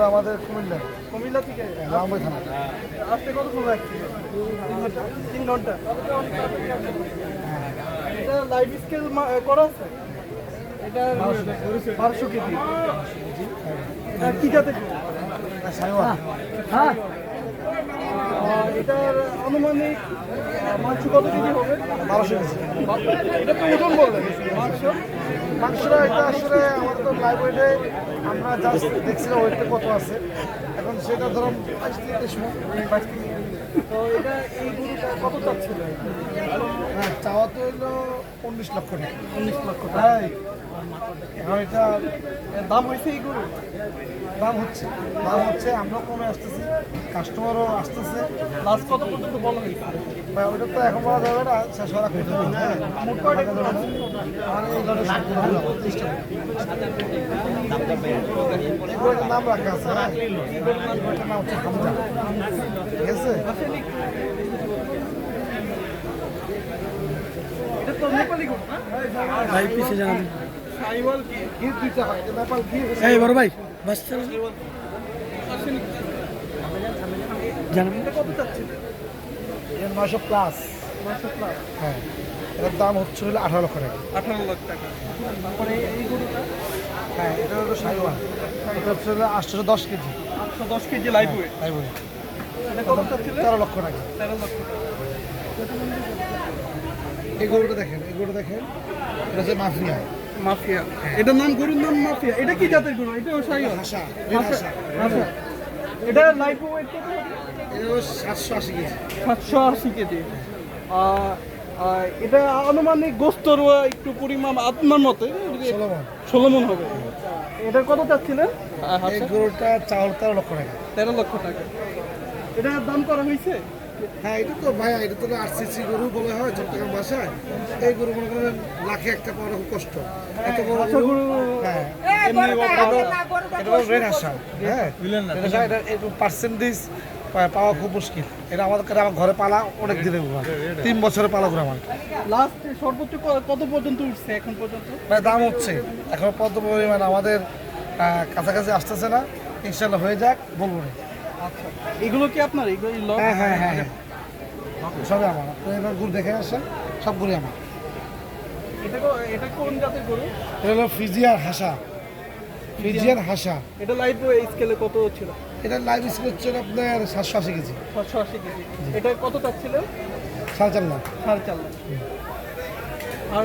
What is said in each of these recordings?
আমাদের কুমিল্লা থেকে রামবাই থানা আসতে কত সময় লাগছে? 3 ঘন্টা। এটা লাইভ স্কেল করা আছে? এটা 1200 কেজি। এটা কি জাতের? হ্যাঁ, এটার আনুমানিক মাংস কত কেজি হবে? 1200 কেজি। এটা তো ওজন বললেন। মাংসটা এটা আসলে আমাদের তো লাইভ ওয়েটে আমরা জাস্ট দেখছিলাম ওয়েটটা কত আছে, এখন সেটা ধরুন 25-30 মণ। তো এটা এই গরুটা কত চাচ্ছিল? হ্যাঁ, চাওয়া তো হলো 19 লক্ষ টাকা। 19 লক্ষ টাকা। তাই এখন এটা এর দাম হয়েছে এই গরু? দাম হচ্ছে আমরাও কমে আসতেছি, কাস্টমারও আসতেছে। লাস্ট কত পর্যন্ত বলা হয়েছে? ভাই ওটা তো এখন বলা যাবে না, শেষ হওয়ার আগে বলতে হবে। হ্যাঁ, মোট কয়টা গরু আর আছে? এই ধরনের সবগুলো হলো 30 টাকা। এই গরুটার নাম রাখা আছে, হ্যাঁ, এই গরুটার নাম হচ্ছে হামজা। ঠিক আছে, এটা তো নেপালি গরু না? ভাই পিছিয়ে জানান সাইওয়াল কি? গির দুইটা হয়, এটা নেপাল গির। এই বড় ভাই বাস চালান জানান এটা কত চাচ্ছিল? এর 900 প্লাস। 900 প্লাস। হ্যাঁ, এটার দাম হচ্ছে হলো 18 লক্ষ টাকা। 18 লাখ টাকা। তারপরে এই গরুটা হ্যাঁ, এটা হলো সাইওয়াল, এটা হচ্ছে হলো 810 কেজি। 810 KG live weight. তাই বলি এটা কত চাচ্ছিল? 13 লক্ষ টাকা। 13 লক্ষ টাকা। এই গরুটা দেখেন, এটা হচ্ছে মাফিয়া মাফিয়া। এটার নাম গরুর নাম মাফিয়া। এটা কি জাতের গরু? এটাও সাইওয়াল। হাসা। আচ্ছা। এটা লাইভ ওয়েট কত? এটা হলো 780 কেজি। 780 কেজি। এটা আনুমানিক গোস্তর একটু পরিমাণ আপনার মতে 16 মণ হবে। এটা কত চাচ্ছিলেন? এই গরুটা চাউল 13 লক্ষ টাকা। 13 লক্ষ টাকা। এটার দাম করা হয়েছে? হ্যাঁ, এটা তো ভাইয়া, এটা তো আরসিসি গরু বলে হয় চট্টগ্রাম ভাষায়। এই গরু মনে করেন লাখে একটা পাওয়া খুব কষ্ট। এত বড় আচ্ছা গরু। গরু হ্যাঁ, এমনি এটা হলো রেড হাসা। হ্যাঁ, এটা একটু পার্সেন্টেজ পাওয়া খুব মুশকিল। এটা আমার ঘরে পালা অনেক দিনের গরু, 3 বছরের পালা গরু আমার। লাস্ট সর্বোচ্চ কত পর্যন্ত উঠছে এখন পর্যন্ত? মানে দাম হচ্ছে এখন পদ্ম পরিমাণ আমাদের কাছাকাছি আসতেছে না, ইনশাল্লাহ হয়ে যাক বলবো না। আচ্ছা, এগুলো কি আপনার? এগুলো লট? হ্যাঁ হ্যাঁ হ্যাঁ হ্যাঁ, সবই আমার। আপনি এবার গরু দেখে আসেন, সবগুলি আমার। এটা কোন জাতের গরু? এটা হলো ফিজিয়ান হাসা। এটা লাইভ স্কেলে কত ছিল? এটা লাইভ স্কুল হচ্ছে আপনার 780 কেজি। 780 কেজি। এটা কত চাচ্ছিলেন? 4.5 লাখ। 4.5 লাখ। আর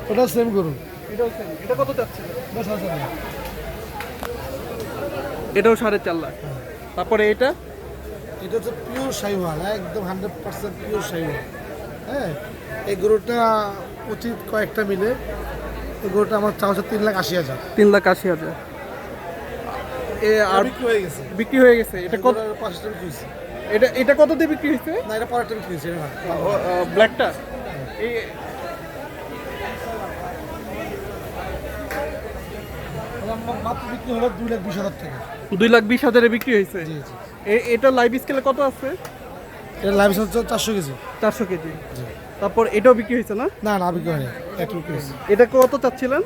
ওটা সেম গরু, এটাও সেম। এটা কত চাচ্ছিলেন? ওটা 4.5 লাখ। এটাও 4.5 লাখ। তারপরে এটা এটা হচ্ছে পিওর শাহিওয়াল, একদম 100% পিওর শাহিওয়াল। হ্যাঁ, এই গরুটা উচিত কয়েকটা মিলে এই গরুটা আমার চাওয়া হচ্ছে 3,80,000। 3,80,000। আর বিক্রি হয়ে গেছে। বিক্রি হয়ে গেছে। এটা কত? 5টা বিক্রি হয়েছে। এটা কত দিয়ে বিক্রি হয়েছে? না, এটা পরেরটা বিক্রি হয়েছে না। ব্ল্যাকটা এই মাত্র বিক্রি হলো 2,20,000 টাকা। 2,20,000 বিক্রি হয়েছে। জি জি। এটা লাইভ স্কেলে কত আছে? এটা লাইভ হচ্ছে 400 কেজি। 400 কেজি। তারপর এটাও বিক্রি হয়েছে না? না না, বিক্রি হয়নি, একটু বিক্রি হয়েছে। এটা কত চাচ্ছিলেন?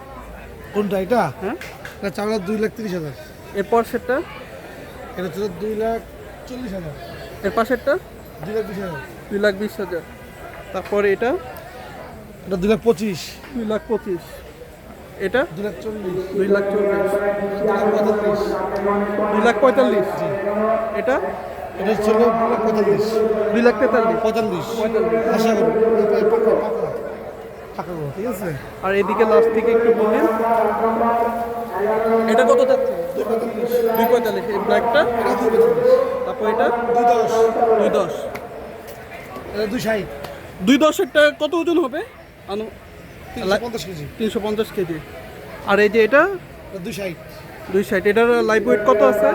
কোনটা এটা? হ্যাঁ, এটা চাওয়া 2,30,000। এরপর সেটটা? এটা হচ্ছে 2,40,000। এর পাশেরটা? 2,20,000। 2,20,000। তারপরে এটা? এটা 2,25,000। 2,25,000। এটা? 2,40,000। 2,40,000। 2,45,000। 2,45,000। এটা? এটা হচ্ছে 2,45,000। 2,43,000। 45,000। আশা করি পাকা গরু, ঠিক আছে। আর এদিকে লাস্ট থেকে একটু বললেন এটা কত চাচ্ছে? 2,45,000। এই ব্ল্যাকটা? তারপর এটা? 2,10,000। 2,10,000। এটা 2,60,000। 2,10,000টা কত ওজন হবে? 350 কেজি। 350 কেজি। আর এই যে এটা? এটা 2,60,000। 260। এটার লাইভ ওয়েট কত আছে?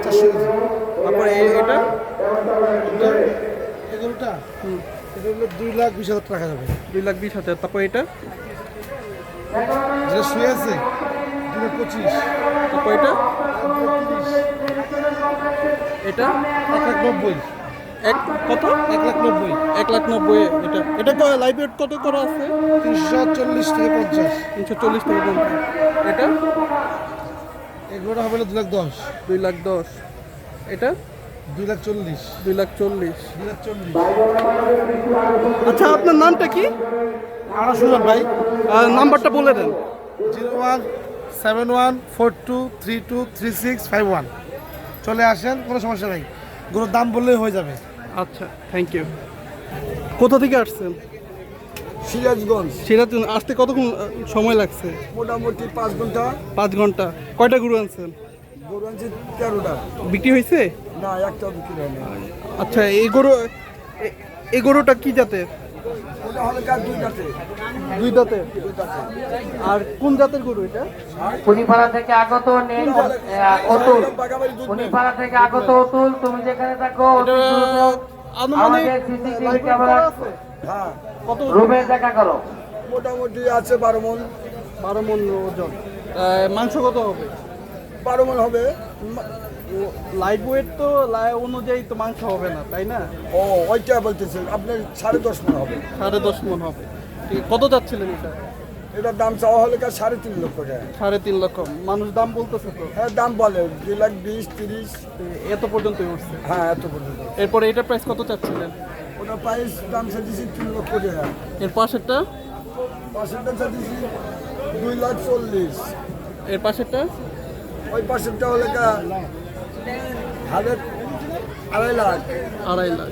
400 কেজি। তারপর এটা? এই গরুটা এটা হলো 2,20,000 টাকা যাবে। 2,20,000। তারপর এটা? যেটা শুয়ে আছে 2,25,000। তারপর এটা? এটা? 1,90,000। এক কত 1,90,000 1,90,000 এটা এটা তো লাইভ ওয়েট কত করা আছে 340 থেকে 50। 340 থেকে 50 এটা এই গরুটা হবে 2,10,000 2,10,000 এটা 2,40,000 2,40,000 2,40,000 আচ্ছা আপনার নামটা কি আমরা সুজন ভাই নাম্বারটা বলে দেন 017142323651 চলে আসেন, কোনো সমস্যা নাই, গরুর দাম বললেই হয়ে যাবে। আচ্ছা থ্যাংক ইউ কোথা থেকে আসছেন সিরাজগঞ্জ সিরাজ আসতে কতক্ষণ সময় লাগছে মোটামুটি 5 ঘন্টা 5 ঘন্টা কয়টা গরু আনছেন গরু আনছি 13টা বিক্রি হয়েছে না একটা বিক্রি হয়নি আচ্ছা এই গরুটা কি জাতের ওটা হলো কার 2টাতে দুই দাঁতের আর কোন জাতের গরু এটা কুনিপাড়া থেকে আগত অতুল বাগাবাড়ি দুধ নেই। কুনিপাড়া থেকে আগত অতুল তুমি যেখানে থাকো এটা আনুমানিক আমাদের সিসিটিভি live weight ক্যামেরা করা আছে? হ্যাঁ কত রুমে দেখা করো মোটামুটি আছে 12 মন 12 মন ওজন মাংস কত হবে 12 মন হবে লাইভ ওয়েট তো অনুযায়ী তো মাংস হবে না তাই না ও ওইটা বলতেছে আপনার 10.5 মন হবে 10.5 মন হবে ঠিক কত যাচ্ছিলেন এটা এটার দাম চাওয়া হলে 3.5 লক্ষ টাকা 3.5 লক্ষ মানুষ দাম বলতেছে তো হ্যাঁ দাম বলে 2,20,30 এত পর্যন্তই উঠছে হ্যাঁ এত পর্যন্ত এরপরে এটার প্রাইস কত চাচ্ছিলেন ওটা প্রাইস দাম চাইছি 3 লক্ষ টাকা এর পাশেরটা পাশেরটা চাইছি 2,40,000 এর পাশেরটা ওই পাশেরটা হলে 2.5 লাখ 2.5 লাখ